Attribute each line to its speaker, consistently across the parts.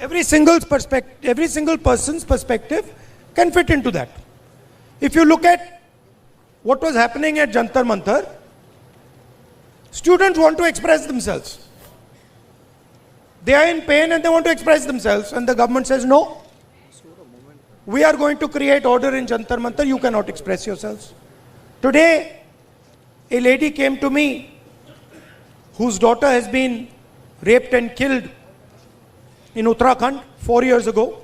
Speaker 1: Every single person's perspective can fit into that. If you look at what was happening at Jantar Mantar, students want to express themselves. They are in pain and they want to express themselves, and the government says, no, we are going to create order in Jantar Mantar, you cannot express yourselves. Today, a lady came to me whose daughter has been raped and killed in Uttarakhand 4 years ago.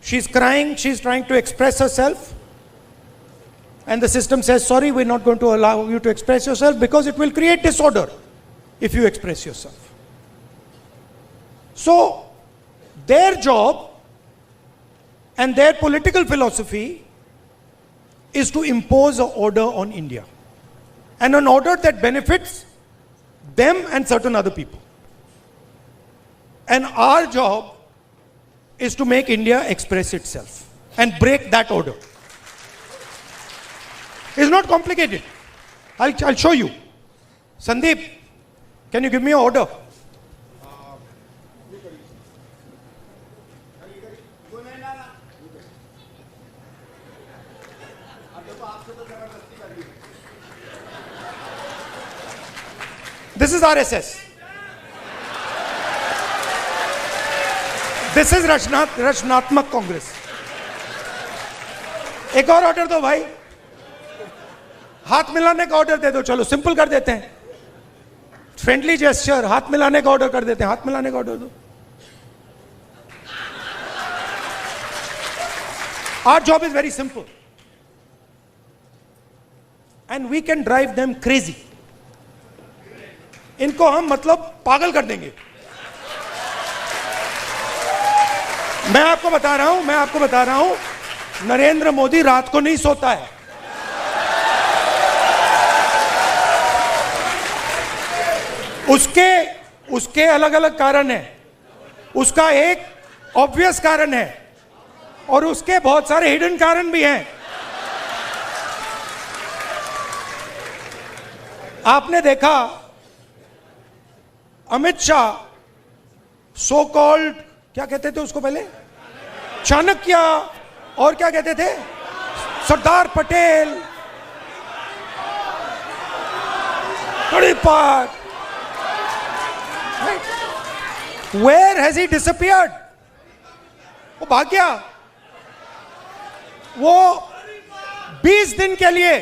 Speaker 1: She's crying, she's trying to express herself, and the system says, sorry, we're not going to allow you to express yourself because it will create disorder if you express yourself. So, their job and their political philosophy is to impose an order on India, and an order that benefits them and certain other people. And our job is to make India express itself and break that order. It's not complicated. I'll show you. Sandeep, can you give me an order? This is RSS. This is रचनात्मक कांग्रेस. एक और order दो भाई, हाथ मिलाने का order दे दो. चलो सिंपल कर देते हैं, फ्रेंडली जेस्चर, हाथ मिलाने का ऑर्डर कर देते हैं. हाथ मिलाने का ऑर्डर दो. Our job is very simple, and we can drive them crazy. इनको हम मतलब पागल कर देंगे. मैं आपको बता रहा हूं, नरेंद्र मोदी रात को नहीं सोता है. उसके अलग अलग कारण है. उसका एक ऑब्वियस कारण है और उसके बहुत सारे हिडन कारण भी हैं. आपने देखा अमित शाह, सो कॉल्ड, क्या कहते थे उसको पहले, चाणक्य, और क्या कहते थे, Sardar Patel, तड़ीपार. Where has he disappeared? वो भाग गया. वो 20 दिन के लिए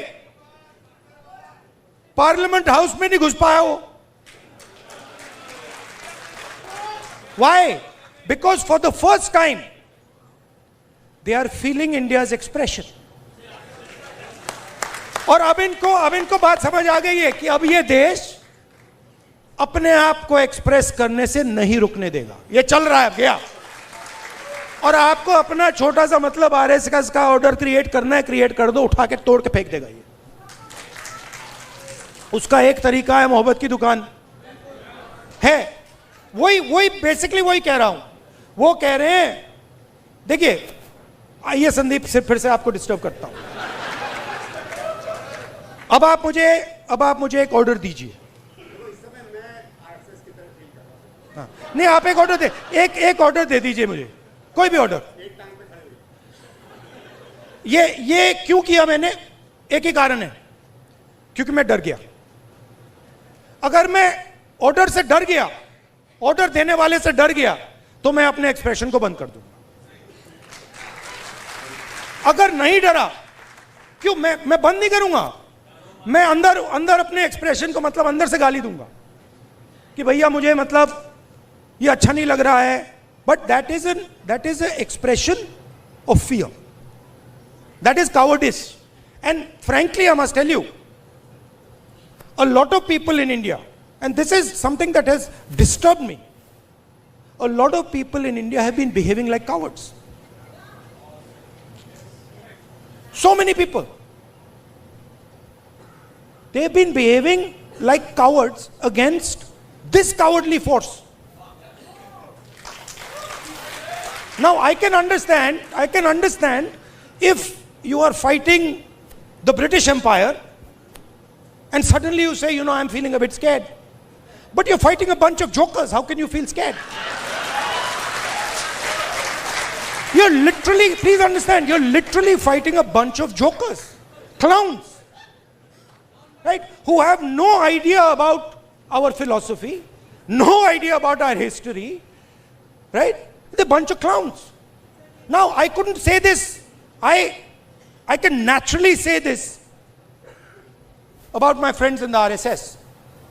Speaker 1: पार्लियामेंट हाउस में नहीं घुस पाया वो. Why? Because for the first time they are feeling India's expression. और अब इनको बात समझ आ गई है कि अब ये देश अपने आप को एक्सप्रेस करने से नहीं रुकने देगा. ये चल रहा है गया, और आपको अपना छोटा सा मतलब आरएसएस का ऑर्डर क्रिएट करना है, क्रिएट कर दो, उठा के तोड़ के फेंक देगा. ये उसका एक तरीका है, मोहब्बत की दुकान है. वही बेसिकली वही कह रहा हूं. वो कह रहे हैं, देखिए, आइए संदीप, से फिर से आपको डिस्टर्ब करता हूं. अब आप मुझे एक ऑर्डर दीजिए. हाँ, नहीं, आप एक ऑर्डर एक ऑर्डर दे दीजिए मुझे, कोई भी ऑर्डर. ये क्यों किया मैंने? एक ही कारण है, क्योंकि मैं डर गया. अगर मैं ऑर्डर से डर गया, ऑर्डर देने वाले से डर गया, तो मैं अपने एक्सप्रेशन को बंद कर दूंगा. अगर नहीं डरा, क्यों मैं बंद नहीं करूंगा. मैं अंदर अपने एक्सप्रेशन को मतलब अंदर से गाली दूंगा कि भैया मुझे मतलब ये अच्छा नहीं लग रहा है. But that is an expression of fear. That is cowardice. And frankly, I must tell you, a lot of people in India, and this is something that has disturbed me, a lot of people in India have been behaving like cowards. So many people. They have been behaving like cowards against this cowardly force. Now I can understand if you are fighting the British Empire and suddenly you say, I'm feeling a bit scared. But you're fighting a bunch of jokers. How can you feel scared? You're literally, please understand, you're literally fighting a bunch of jokers, clowns, right? Who have no idea about our philosophy, no idea about our history, right? They're a bunch of clowns. Now, I couldn't say this. I can naturally say this about my friends in the RSS.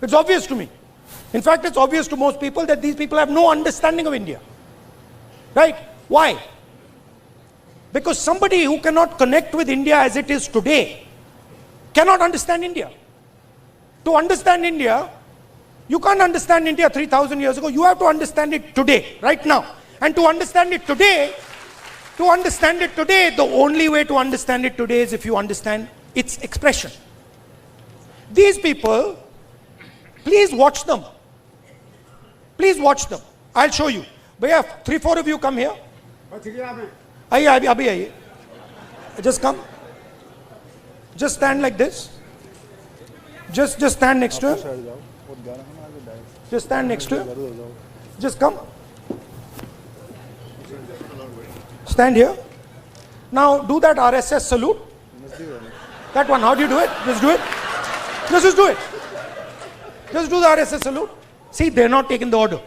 Speaker 1: It's obvious to me. In fact, it's obvious to most people that these people have no understanding of India. Right? Why? Because somebody who cannot connect with India as it is today cannot understand India. To understand India, you can't understand India 3,000 years ago. You have to understand it today, right now. And to understand it today, the only way to understand it today is if you understand its expression. These people, please watch them. Please watch them. I'll show you. Bhaiya, 3-4 of you come here. Aaiye, abhi aaiye. Just come. Just stand like this. Just stand next to him. Just stand next to him. Just come. Stand here. Now do that RSS salute. That one. How do you do it? Just do it. Just do it. Just do the RSS salute. See, they're not taking the order.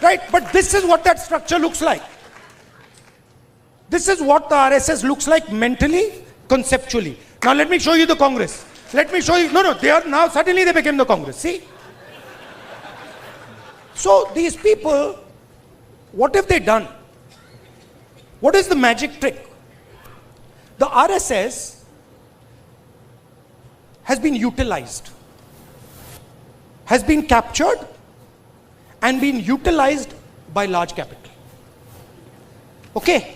Speaker 1: Right? But this is what that structure looks like. This is what the RSS looks like mentally, conceptually. Now let me show you the Congress. Let me show you. No, they are now, suddenly they became the Congress. See? So these people, what have they done? What is the magic trick? The RSS has been utilized, has been captured and been utilized by large capital. Okay?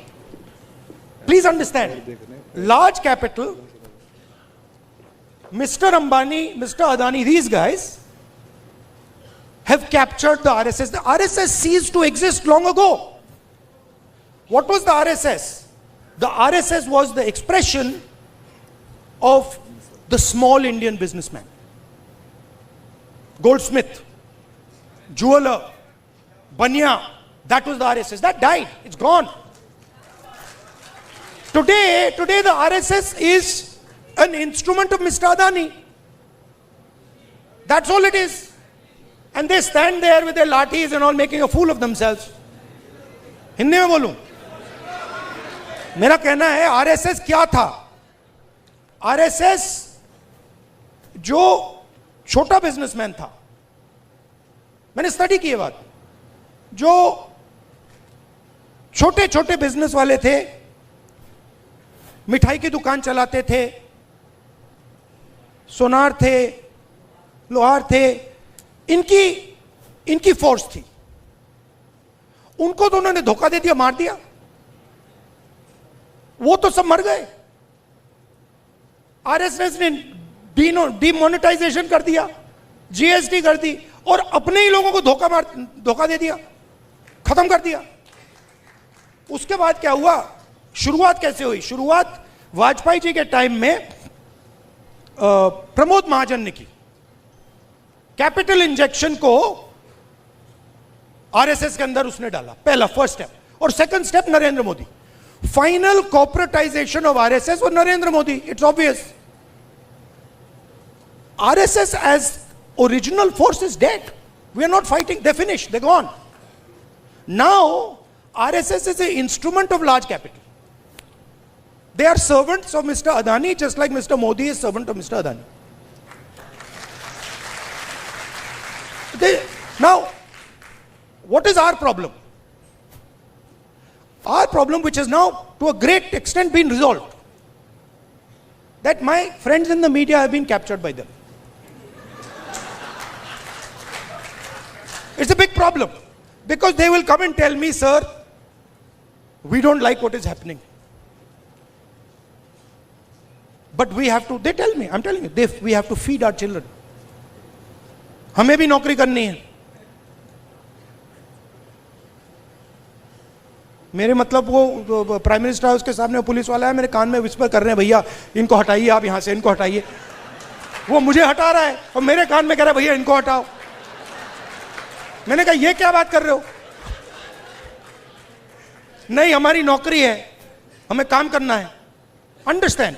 Speaker 1: Please understand. Large capital, Mr. Ambani, Mr. Adani, these guys have captured the RSS. The RSS ceased to exist long ago. What was the RSS? The RSS was the expression of the small Indian businessman. Goldsmith, jeweler, Banya, that was the RSS. That died. It's gone. Today the RSS is an instrument of Mr. Adani. That's all it is. And they stand there with their lathis and all making a fool of themselves. Hindi में बोलूं, मेरा कहना है RSS क्या था? RSS जो छोटा businessman था, मैंने स्टडी की बात, जो छोटे छोटे बिजनेस वाले थे, मिठाई की दुकान चलाते थे, सोनार थे, लोहार थे, इनकी फोर्स थी. उनको तो उन्होंने धोखा दे दिया, मार दिया. वो तो सब मर गए. आरएसएस ने डीमोनेटाइजेशन कर दिया, जीएसटी कर दी और अपने ही लोगों को धोखा दे दिया, खत्म कर दिया. उसके बाद क्या हुआ? शुरुआत कैसे हुई? शुरुआत वाजपेयी जी के टाइम में प्रमोद महाजन ने की. कैपिटल इंजेक्शन को आरएसएस के अंदर उसने डाला, पहला फर्स्ट स्टेप. और second step Narendra Modi. Final corporatisation of RSS और Narendra Modi. It's obvious. RSS as original force is dead. We are not fighting. They finish, they gone. Now RSS is a instrument of large capital. They are servants of Mr. Adani, just like Mr. Modi is servant of Mr. Adani. Now, what is our problem? Our problem, which has now to a great extent been resolved, that my friends in the media have been captured by them. It's a big problem, because they will come and tell me, sir, we don't like what is happening. But we have to, they tell me, I'm telling you, we have to feed our children. हमें भी नौकरी करनी है. मेरे मतलब वो prime minister house के सामने पुलिस वाला है, मेरे कान में विस्पर कर रहे हैं, भैया इनको हटाइए, आप यहां से इनको हटाइए. वो मुझे हटा रहा है और मेरे कान में कह रहा है, भैया इनको हटाओ. मैंने कहा ये क्या बात कर रहे हो? नहीं हमारी नौकरी है, हमें काम करना है। अंडरस्टैंड,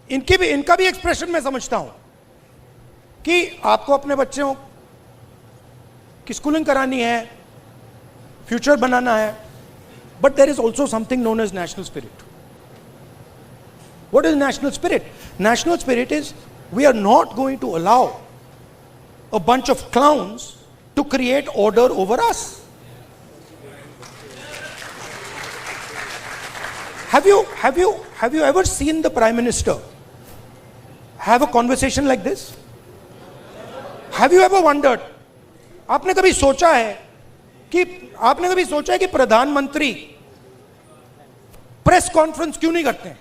Speaker 1: इनका भी एक्सप्रेशन मैं समझता हूं कि आपको अपने बच्चों की स्कूलिंग करानी है, फ्यूचर बनाना है, but there is also something known as national spirit. What is national spirit? National spirit is we are not going to allow a bunch of clowns to create order over us. Have you ever seen the Prime Minister have a conversation like this? Have you ever wondered? आपने कभी सोचा है कि प्रधानमंत्री press conference क्यों नहीं करते हैं?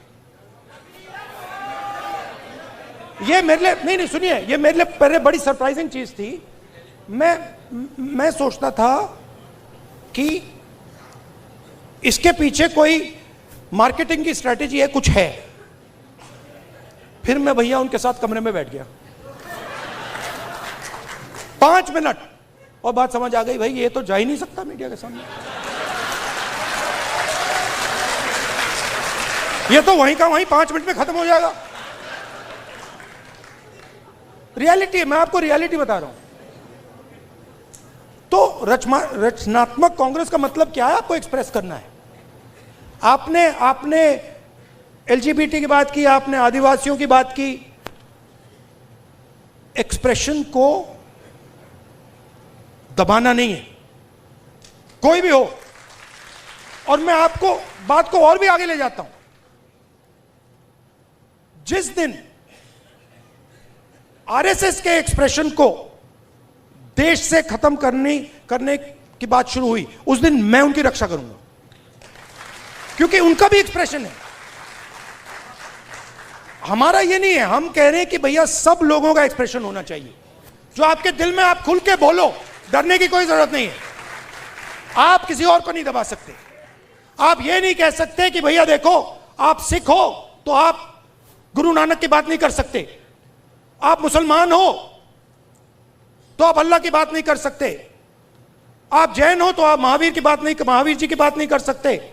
Speaker 1: ये मेरे लिए नहीं सुनिए, ये मेरे लिए पहले बड़ी सरप्राइजिंग चीज थी। मैं सोचता था कि इसके पीछे कोई मार्केटिंग की स्ट्रेटेजी है, कुछ है। फिर मैं भैया उनके साथ कमरे में बैठ गया 5 मिनट और बात समझ आ गई, भाई ये तो जा ही नहीं सकता मीडिया के सामने, ये तो वहीं का वहीं 5 मिनट में खत्म हो जाएगा। रियलिटी है, मैं आपको रियलिटी बता रहा हूं। तो रचनात्मक कांग्रेस का मतलब क्या है? आपको एक्सप्रेस करना है। आपने एलजीबीटी की बात की, आपने आदिवासियों की बात की। एक्सप्रेशन को दबाना नहीं है, कोई भी हो। और मैं आपको बात को और भी आगे ले जाता हूं। जिस दिन आरएसएस के एक्सप्रेशन को देश से खत्म करने की बात शुरू हुई, उस दिन मैं उनकी रक्षा करूंगा, क्योंकि उनका भी एक्सप्रेशन है। हमारा ये नहीं है, हम कह रहे हैं कि भैया सब लोगों का एक्सप्रेशन होना चाहिए। जो आपके दिल में, आप खुल के बोलो, डरने की कोई जरूरत नहीं है। आप किसी और को नहीं दबा सकते। आप ये नहीं कह सकते कि भैया देखो आप सिख हो तो आप गुरु नानक की बात नहीं कर सकते, आप मुसलमान हो तो आप अल्लाह की बात नहीं कर सकते, आप जैन हो तो आप महावीर जी की बात नहीं कर सकते,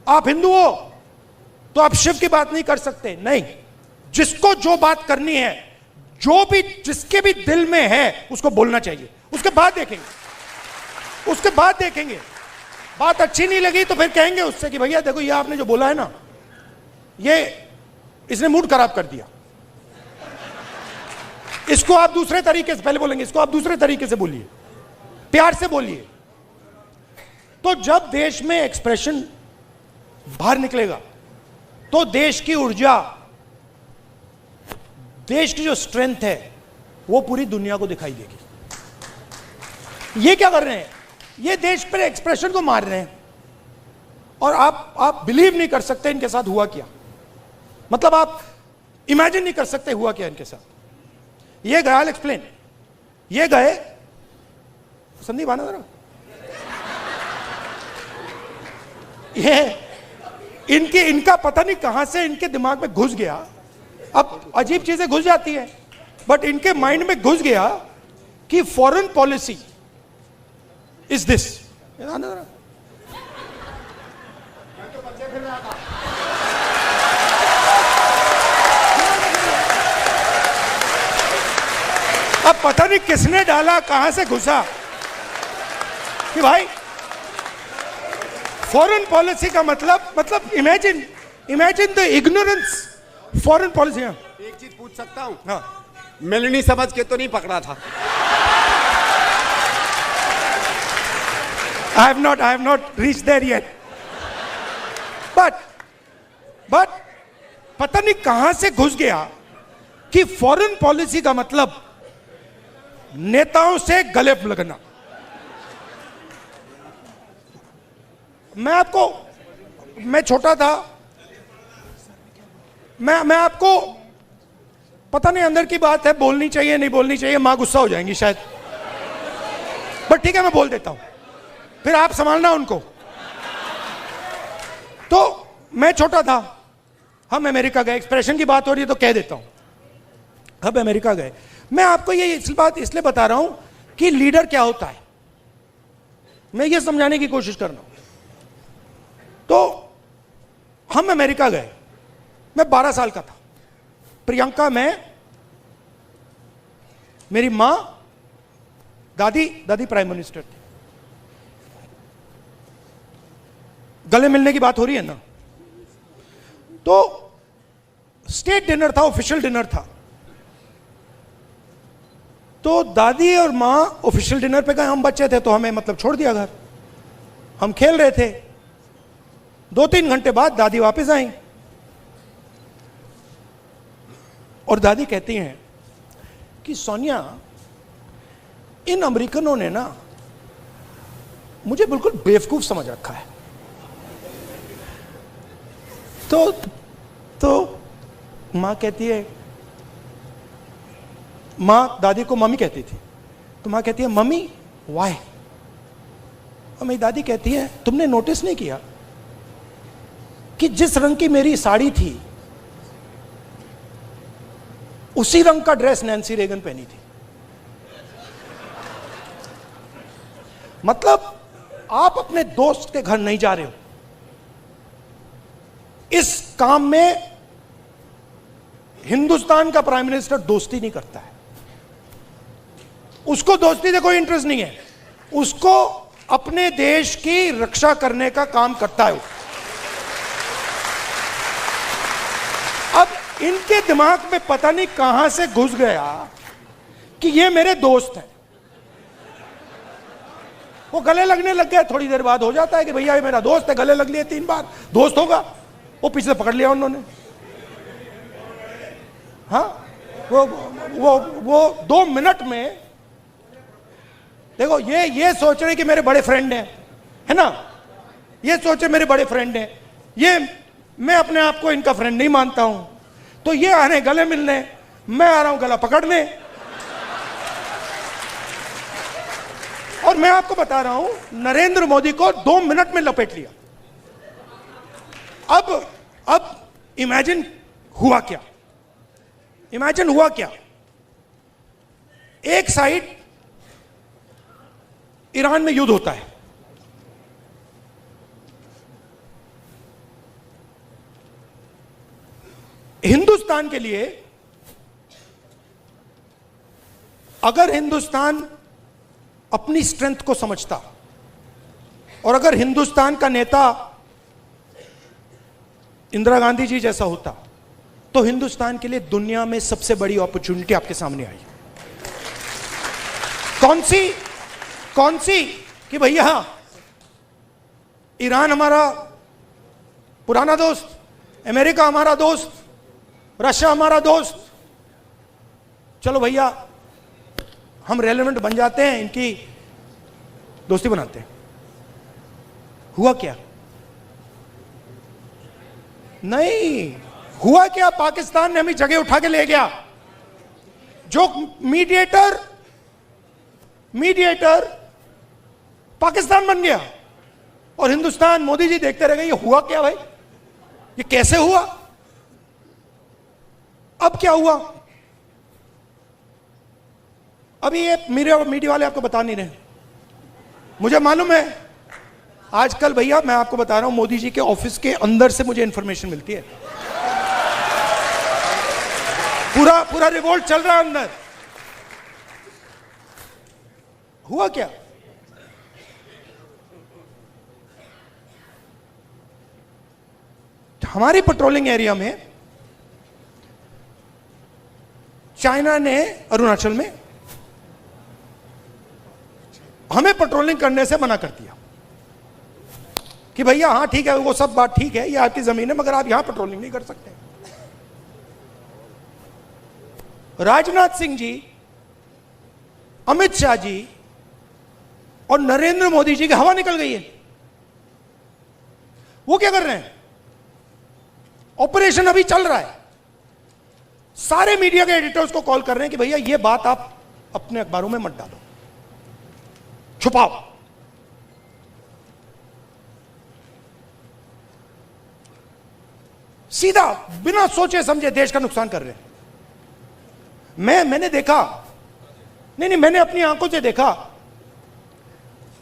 Speaker 1: आप हिंदू हो तो आप शिव की बात नहीं कर सकते। नहीं, जिसको जो बात करनी है, जिसके भी दिल में है, उसको बोलना चाहिए। उसके बाद देखेंगे बात अच्छी नहीं लगी तो फिर कहेंगे उससे कि भैया देखो ये आपने जो बोला है ना, इसने मूड खराब कर दिया, इसको आप दूसरे तरीके से, पहले बोलेंगे इसको आप दूसरे तरीके से बोलिए, प्यार से बोलिए। तो जब देश में एक्सप्रेशन बाहर निकलेगा तो देश की ऊर्जा, देश की जो स्ट्रेंथ है वो पूरी दुनिया को दिखाई देगी। ये क्या कर रहे हैं? ये देश पर एक्सप्रेशन को मार रहे हैं। और आप बिलीव नहीं कर सकते इनके साथ हुआ क्या। मतलब आप इमेजिन नहीं कर सकते हुआ क्या इनके साथ। ये गए, आई विल एक्सप्लेन। ये गए, संदीप आना जरा, ये इनका पता नहीं कहां से इनके दिमाग में घुस गया। अब अजीब चीजें घुस जाती है, बट इनके माइंड में घुस गया कि फॉरेन पॉलिसी इज दिस। अब पता नहीं किसने डाला, कहां से घुसा कि भाई फॉरेन पॉलिसी का मतलब imagine the ignorance. Foreign policy.
Speaker 2: एक चीज पूछ सकता हूं?
Speaker 1: हाँ,
Speaker 2: मिलनी समझ के तो नहीं पकड़ा था?
Speaker 1: I have not reached there yet. But पता नहीं कहां से घुस गया कि फॉरेन पॉलिसी का मतलब नेताओं से गले लगना। मैं छोटा था, मैं आपको पता नहीं अंदर की बात है, बोलनी चाहिए नहीं बोलनी चाहिए, मां गुस्सा हो जाएंगी शायद, बट ठीक है मैं बोल देता हूं, फिर आप संभालना उनको। तो मैं छोटा था, हम अमेरिका गए, एक्सप्रेशन की बात हो रही है तो कह देता हूं, हम अमेरिका गए। मैं आपको ये बात इसलिए बता रहा हूं कि लीडर क्या होता है, मैं ये समझाने की कोशिश कर रहा हूं। तो हम अमेरिका गए, मैं 12 साल का था। प्रियंका, मैं, मेरी मां, दादी प्राइम मिनिस्टर थी। गले मिलने की बात हो रही है ना। तो स्टेट डिनर था, ऑफिशियल डिनर था। तो दादी और मां ऑफिशियल डिनर पे गए, हम बच्चे थे तो हमें मतलब छोड़ दिया घर। हम खेल रहे थे। 2-3 घंटे बाद दादी वापस आई और दादी कहती हैं कि सोनिया, इन अमेरिकनों ने ना मुझे बिल्कुल बेवकूफ समझ रखा है। तो मां कहती है, मां दादी को मम्मी कहती थी, तो मां कहती है मम्मी वाई। और मेरी दादी कहती है तुमने नोटिस नहीं किया कि जिस रंग की मेरी साड़ी थी उसी रंग का ड्रेस नैन्सी रेगन पहनी थी। मतलब आप अपने दोस्त के घर नहीं जा रहे हो, इस काम में हिंदुस्तान का प्राइम मिनिस्टर दोस्ती नहीं करता है। उसको दोस्ती से कोई इंटरेस्ट नहीं है, उसको अपने देश की रक्षा करने का काम करता है। अब इनके दिमाग में पता नहीं कहां से घुस गया कि ये मेरे दोस्त हैं। वो गले लगने लग गया। थोड़ी देर बाद हो जाता है कि भैया ये मेरा दोस्त है, गले लग लिए 3 बार, दोस्त होगा। वो पीछे से पकड़ लिया उन्होंने। हाँ, वो 2 मिनट में देखो, ये सोच रहे कि मेरे बड़े फ्रेंड हैं, है ना, ये सोचे मेरे बड़े फ्रेंड हैं, ये मैं अपने आप को इनका फ्रेंड नहीं मानता हूं। तो ये आ रहे गले मिलने, मैं आ रहा हूं गला पकड़ने। और मैं आपको बता रहा हूं, नरेंद्र मोदी को 2 मिनट में लपेट लिया। अब इमेजिन हुआ क्या, इमेजिन हुआ क्या। एक साइड ईरान में युद्ध होता है, हिंदुस्तान के लिए अगर हिंदुस्तान अपनी स्ट्रेंथ को समझता और अगर हिंदुस्तान का नेता इंदिरा गांधी जी जैसा होता तो हिंदुस्तान के लिए दुनिया में सबसे बड़ी अपॉर्चुनिटी आपके सामने आई। कौन सी कि भैया ईरान हमारा पुराना दोस्त, अमेरिका हमारा दोस्त, रशिया हमारा दोस्त, चलो भैया हम रेलेवेंट बन जाते हैं, इनकी दोस्ती बनाते हैं। हुआ क्या? नहीं हुआ क्या, पाकिस्तान ने हमें जगह उठा के ले गया। जो मीडिएटर पाकिस्तान बन गया और हिंदुस्तान, मोदी जी देखते रह गए। ये हुआ क्या भाई, ये कैसे हुआ? अब क्या हुआ? अभी ये मीडिया वाले आपको बता नहीं रहे, मुझे मालूम है। आजकल भैया मैं आपको बता रहा हूं, मोदी जी के ऑफिस के अंदर से मुझे इंफॉर्मेशन मिलती है। पूरा रिवोल्ट चल रहा है अंदर। हुआ क्या? हमारी पेट्रोलिंग एरिया में चाइना ने अरुणाचल में हमें पेट्रोलिंग करने से मना कर दिया कि भैया हाँ ठीक है, वो सब बात ठीक है, ये आपकी जमीन है, मगर आप यहां पेट्रोलिंग नहीं कर सकते। राजनाथ सिंह जी, अमित शाह जी और नरेंद्र मोदी जी की हवा निकल गई है। वो क्या कर रहे हैं? ऑपरेशन अभी चल रहा है। सारे मीडिया के एडिटर्स को कॉल कर रहे हैं कि भैया ये बात आप अपने अखबारों में मत डालो, छुपाओ। सीधा बिना सोचे समझे देश का नुकसान कर रहे हैं। मैंने देखा, नहीं मैंने अपनी आंखों से देखा,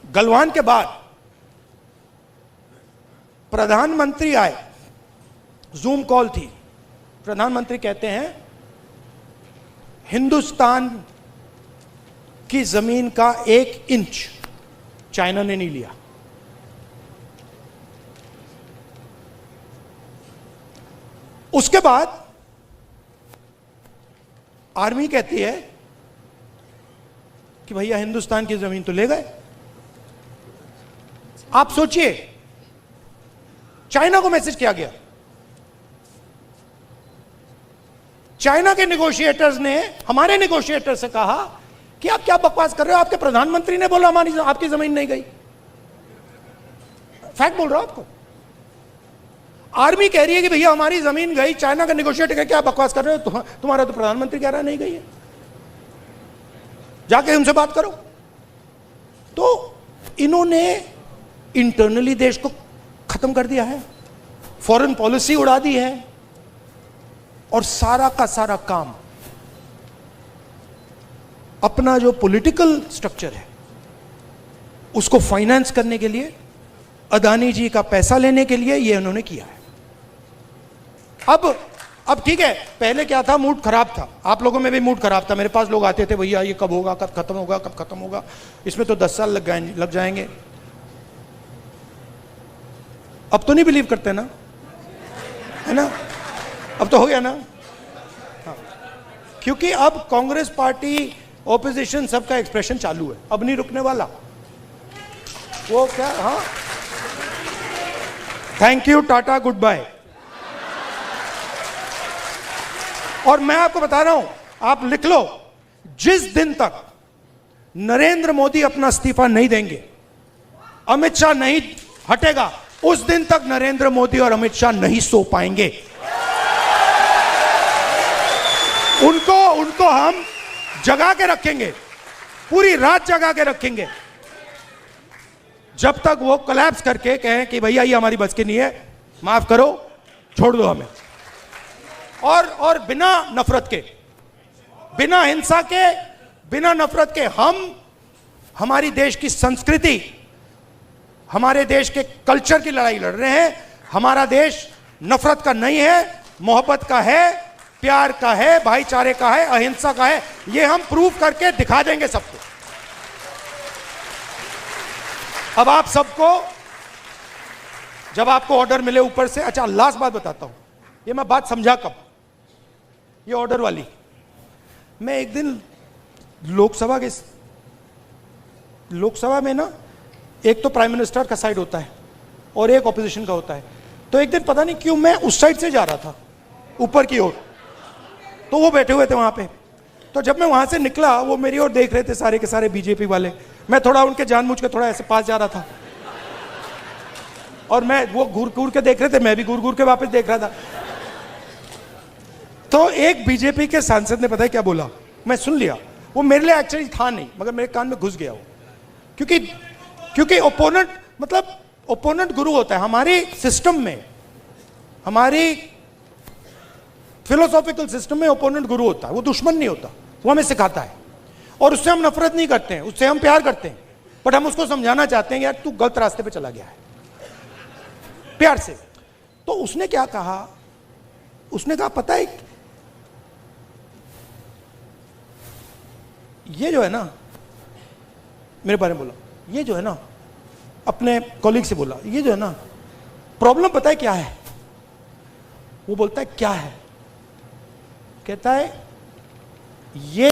Speaker 1: गलवान के बाद प्रधानमंत्री आए, जूम कॉल थी, प्रधानमंत्री कहते हैं हिंदुस्तान की जमीन का 1 इंच चाइना ने नहीं लिया। उसके बाद आर्मी कहती है कि भैया हिंदुस्तान की जमीन तो ले गए। आप सोचिए, चाइना को मैसेज किया गया, चाइना के नेगोशिएटर्स ने हमारे नेगोशिएटर से कहा कि आप क्या बकवास कर रहे हो, आपके प्रधानमंत्री ने बोला हमारी आपकी जमीन नहीं गई। फैक्ट बोल रहा हूं आपको। आर्मी कह रही है कि भैया हमारी जमीन गई, चाइना का नेगोशिएटर कह क्या बकवास कर रहे हो, तुम्हारा तो प्रधानमंत्री कह रहा नहीं गई है, जाके उनसे बात करो। तो इन्होंने इंटरनली देश को खत्म कर दिया है, फॉरेन पॉलिसी उड़ा दी है, और सारा का सारा काम अपना जो पॉलिटिकल स्ट्रक्चर है उसको फाइनेंस करने के लिए, अदानी जी का पैसा लेने के लिए ये उन्होंने किया है। अब ठीक है, पहले क्या था, मूड खराब था, आप लोगों में भी मूड खराब था, मेरे पास लोग आते थे भैया ये कब होगा, कब खत्म होगा, कब खत्म होगा, इसमें तो 10 साल लग जाएंगे। अब तो नहीं बिलीव करते ना, है ना, अब तो हो गया ना। हाँ, क्योंकि अब कांग्रेस पार्टी, ऑपोजिशन, सबका एक्सप्रेशन चालू है, अब नहीं रुकने वाला वो क्या। हाँ, thank you, tata, good bye. और मैं आपको बता रहा हूं, आप लिख लो, जिस दिन तक नरेंद्र मोदी अपना इस्तीफा नहीं देंगे, अमित शाह नहीं हटेगा, उस दिन तक नरेंद्र मोदी और अमित शाह नहीं सो पाएंगे। उनको हम जगा के रखेंगे, पूरी रात जगा के रखेंगे, जब तक वो कोलैप्स करके कहें कि भैया ये हमारी बस की नहीं है, माफ करो, छोड़ दो हमें। और बिना नफरत के, बिना हिंसा के, बिना नफरत के हम हमारी देश की संस्कृति, हमारे देश के कल्चर की लड़ाई लड़ रहे हैं। हमारा देश नफरत का नहीं है, मोहब्बत का है, प्यार का है, भाईचारे का है, अहिंसा का है। ये हम प्रूव करके दिखा देंगे सबको। अब आप सबको, जब आपको ऑर्डर मिले ऊपर से, अच्छा लास्ट बात बताता हूं, ये मैं बात समझा कब, ये ऑर्डर वाली, मैं एक दिन लोकसभा में ना, एक तो प्राइम मिनिस्टर का साइड होता है और एक ऑपोजिशन का होता है, तो एक दिन पता नहीं क्यों मैं उस साइड से जा रहा था ऊपर की ओर, तो वो बैठे हुए थे वहां पे। तो जब मैं वहां से निकला, वो मेरी ओर देख रहे थे सारे के सारे बीजेपी वाले, मैं थोड़ा उनके जानबूझ के थोड़ा ऐसे पास जा रहा था, और मैं, वो घूर घूर के देख रहे थे, मैं भी घूर घूर के वापस देख रहा था। तो एक बीजेपी के सांसद ने पता है क्या बोला, मैं सुन लिया, वो मेरे लिए एक्चुअली था नहीं, मगर मेरे कान में घुस गया वो, क्योंकि ओपोनेंट, मतलब ओपोनेंट गुरु होता है हमारे सिस्टम में, हमारी फिलोसॉफिकल सिस्टम में ओपोनेंट गुरु होता है, वो दुश्मन नहीं होता, वो हमें सिखाता है, और उससे हम नफरत नहीं करते हैं, उससे हम प्यार करते हैं, बट हम उसको समझाना चाहते हैं यार तू गलत रास्ते पे चला गया है, प्यार से। तो उसने क्या कहा, उसने कहा पता है, ये जो है ना, मेरे बारे में बोला, ये जो है ना, अपने कॉलीग से बोला, ये जो है ना प्रॉब्लम पता है क्या है, वो बोलता है क्या है, कहता है ये,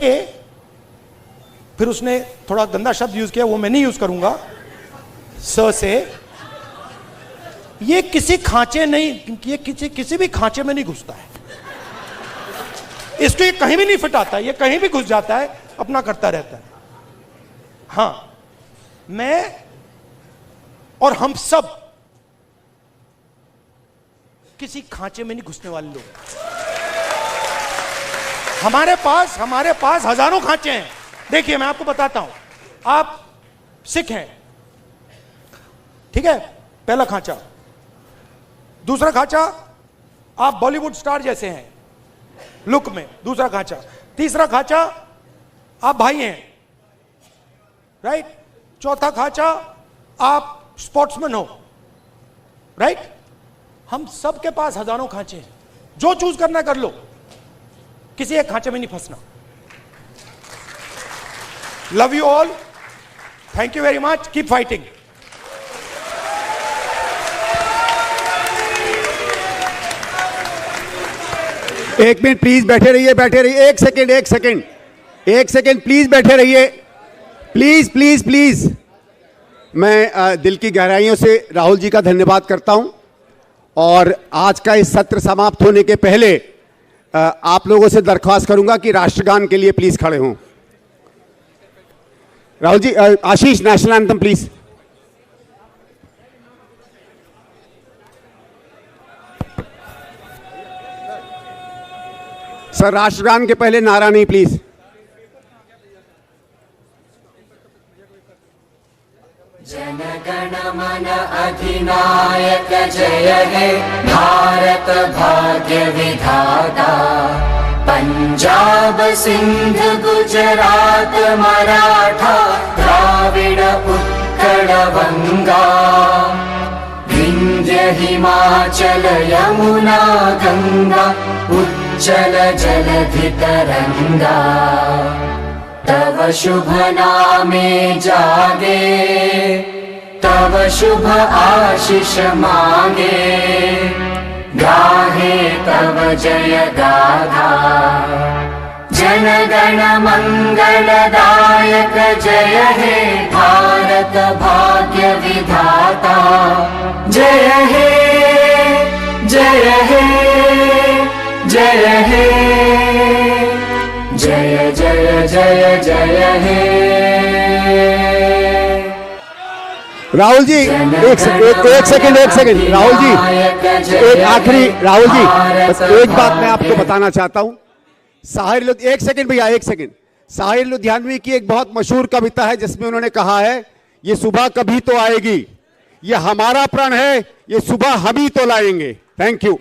Speaker 1: फिर उसने थोड़ा गंदा शब्द यूज किया, वो मैं नहीं यूज करूंगा, स से, ये किसी खांचे नहीं, ये किसी भी खांचे में नहीं घुसता है, इसको ये कहीं भी नहीं फिट आता है, ये कहीं भी घुस जाता है, अपना करता रहता है। हां, मैं और हम सब किसी खांचे में नहीं घुसने वाले लोग। हमारे पास हजारों खांचे हैं। देखिए मैं आपको बताता हूं, आप सिख हैं, ठीक है, पहला खांचा। दूसरा खांचा, आप बॉलीवुड स्टार जैसे हैं लुक में, दूसरा खांचा। तीसरा खांचा, आप भाई हैं, राइट। चौथा खांचा, आप स्पोर्ट्समैन हो, राइट? हम सबके पास हजारों खांचे हैं, जो चूज करना कर लो, किसी एक खांचे में नहीं फंसना। Love you all, thank you very much, keep fighting.
Speaker 2: एक मिनट प्लीज, बैठे रहिए, बैठे रहिए, एक सेकेंड प्लीज बैठे रहिए, प्लीज प्लीज प्लीज। मैं दिल की गहराइयों से राहुल जी का धन्यवाद करता हूं, और आज का इस सत्र समाप्त होने के पहले आप लोगों से दरख्वास्त करूंगा कि राष्ट्रगान के लिए प्लीज खड़े हों। राहुल जी, आशीष, नेशनल एंथम प्लीज। सर, राष्ट्रगान के पहले नारा नहीं प्लीज।
Speaker 3: जनगण मन अधिनायक जय हे भारत भाग्य विधाता, पंजाब सिंध गुजरात मराठा द्राविड़ उत्कल बंगा, विंध्य हिमाचल यमुना गंगा उच्चल जलधि तरंगा, तव शुभ नामे जागे, तव शुभ आशीष मांगे, गाहे तव जय गाथा, जनगण मंगलदायक जय हे भारत भाग्य विधाता, जय हे जय हे जय हे, जय जय जय जय हे।
Speaker 2: राहुल जी, एक सेकंड राहुल जी, एक आखिरी, राहुल जी बस एक बात मैं आपको बताना चाहता हूं। एक सेकंड भैया, एक सेकंड। साहिर लुधियानवी की एक बहुत मशहूर कविता है जिसमें उन्होंने कहा है, ये सुबह कभी तो आएगी, ये हमारा प्रण है, ये सुबह हम ही तो लाएंगे। Thank you.